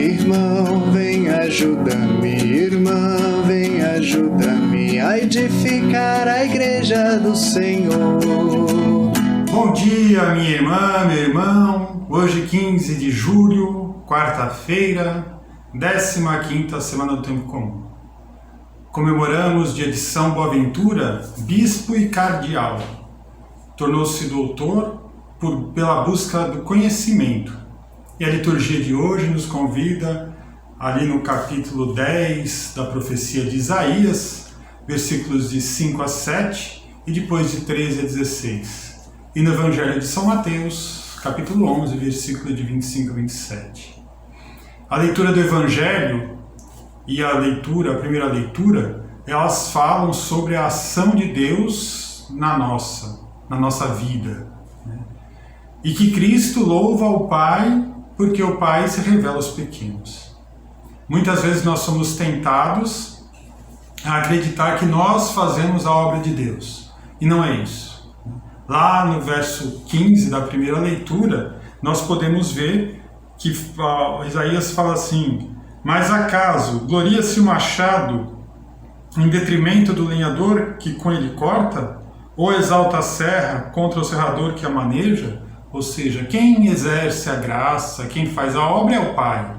Irmão, vem ajuda-me, irmã, vem ajuda-me a edificar a igreja do Senhor. Bom dia, minha irmã, meu irmão. Hoje, 15 de julho, quarta-feira, 15ª semana do Tempo Comum. Comemoramos dia de São Boaventura, bispo e cardeal. Tornou-se doutor pela busca do conhecimento. E a liturgia de hoje nos convida, ali no capítulo 10 da profecia de Isaías, versículos de 5 a 7 e depois de 13 a 16. E no Evangelho de São Mateus, capítulo 11, versículo de 25 a 27. A leitura do Evangelho e a primeira leitura, elas falam sobre a ação de Deus na nossa vida. E que Cristo louva o Pai porque o Pai se revela aos pequenos. Muitas vezes nós somos tentados a acreditar que nós fazemos a obra de Deus. E não é isso. Lá no verso 15 da primeira leitura, nós podemos ver que Isaías fala assim: mas acaso gloria-se o machado em detrimento do lenhador que com ele corta? Ou exalta a serra contra o serrador que a maneja? Ou seja, quem exerce a graça, quem faz a obra é o Pai.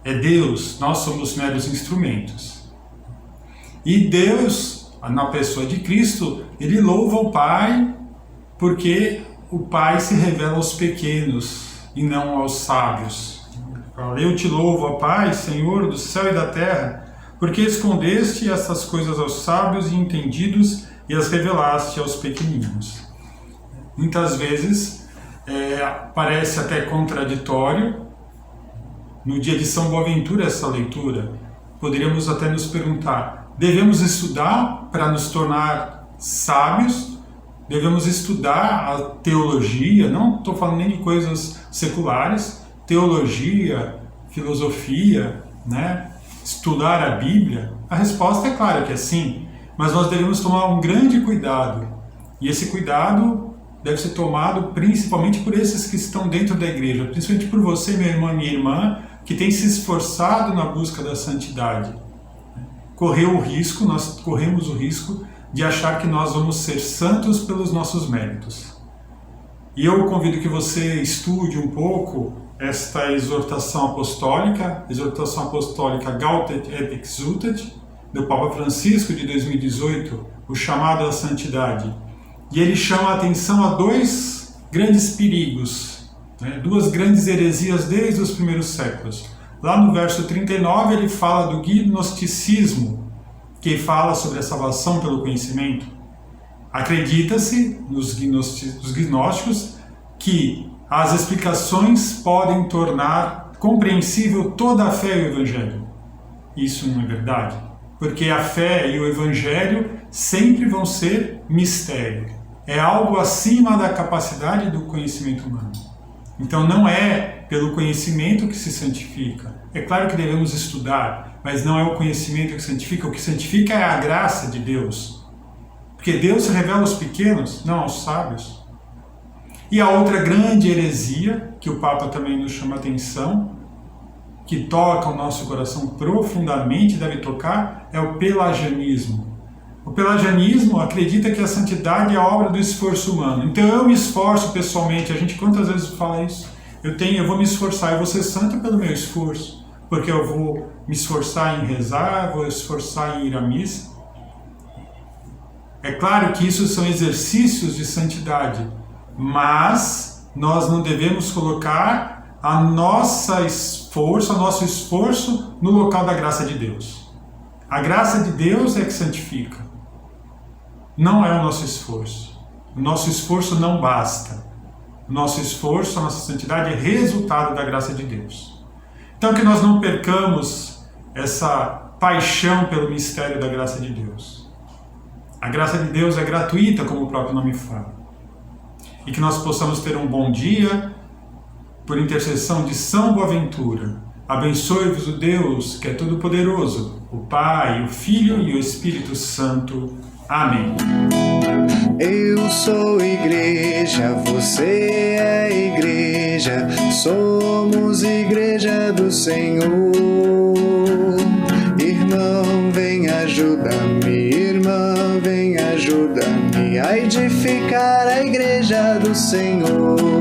É Deus, nós somos meros instrumentos. E Deus, na pessoa de Cristo, Ele louva o Pai porque o Pai se revela aos pequenos e não aos sábios. Eu te louvo, ó Pai, Senhor do céu e da terra, porque escondeste estas coisas aos sábios e entendidos e as revelaste aos pequeninos. Muitas vezes parece até contraditório. No dia de São Boaventura, essa leitura, poderíamos até nos perguntar: devemos estudar para nos tornar sábios? Devemos estudar a teologia? Não estou falando nem de coisas seculares, teologia, filosofia, estudar a Bíblia? A resposta é clara que é sim, mas nós devemos tomar um grande cuidado. E esse cuidado deve ser tomado principalmente por esses que estão dentro da igreja, principalmente por você, meu irmão e minha irmã, que tem se esforçado na busca da santidade. Nós corremos o risco de achar que nós vamos ser santos pelos nossos méritos. E eu convido que você estude um pouco esta exortação apostólica Gaudet et Exsultet, do Papa Francisco de 2018, o chamado à santidade. E ele chama a atenção a dois grandes perigos, duas grandes heresias desde os primeiros séculos. Lá no verso 39 ele fala do gnosticismo, que fala sobre a salvação pelo conhecimento. Acredita-se nos gnósticos que as explicações podem tornar compreensível toda a fé e o Evangelho. Isso não é verdade, porque a fé e o Evangelho sempre vão ser mistério. É algo acima da capacidade do conhecimento humano. Então não é pelo conhecimento que se santifica. É claro que devemos estudar, mas não é o conhecimento que santifica. O que santifica é a graça de Deus. Porque Deus se revela aos pequenos, não aos sábios. E a outra grande heresia, que o Papa também nos chama a atenção, que toca o nosso coração profundamente, deve tocar, é o pelagianismo. O pelagianismo acredita que a santidade é a obra do esforço humano. Então eu me esforço pessoalmente. A gente quantas vezes fala isso? Eu vou me esforçar, eu vou ser santo pelo meu esforço, porque eu vou me esforçar em rezar, vou esforçar em ir à missa. É claro que isso são exercícios de santidade, mas nós não devemos colocar o nosso esforço no local da graça de Deus. A graça de Deus é que santifica. Não é o nosso esforço. O nosso esforço não basta. O nosso esforço, a nossa santidade é resultado da graça de Deus. Então que nós não percamos essa paixão pelo mistério da graça de Deus. A graça de Deus é gratuita, como o próprio nome fala. E que nós possamos ter um bom dia, por intercessão de São Boaventura. Abençoe-vos o Deus, que é todo-poderoso, o Pai, o Filho e o Espírito Santo. Amém. Eu sou igreja, você é igreja, somos igreja do Senhor. Irmão, vem ajuda-me, irmã, vem ajuda-me a edificar a igreja do Senhor.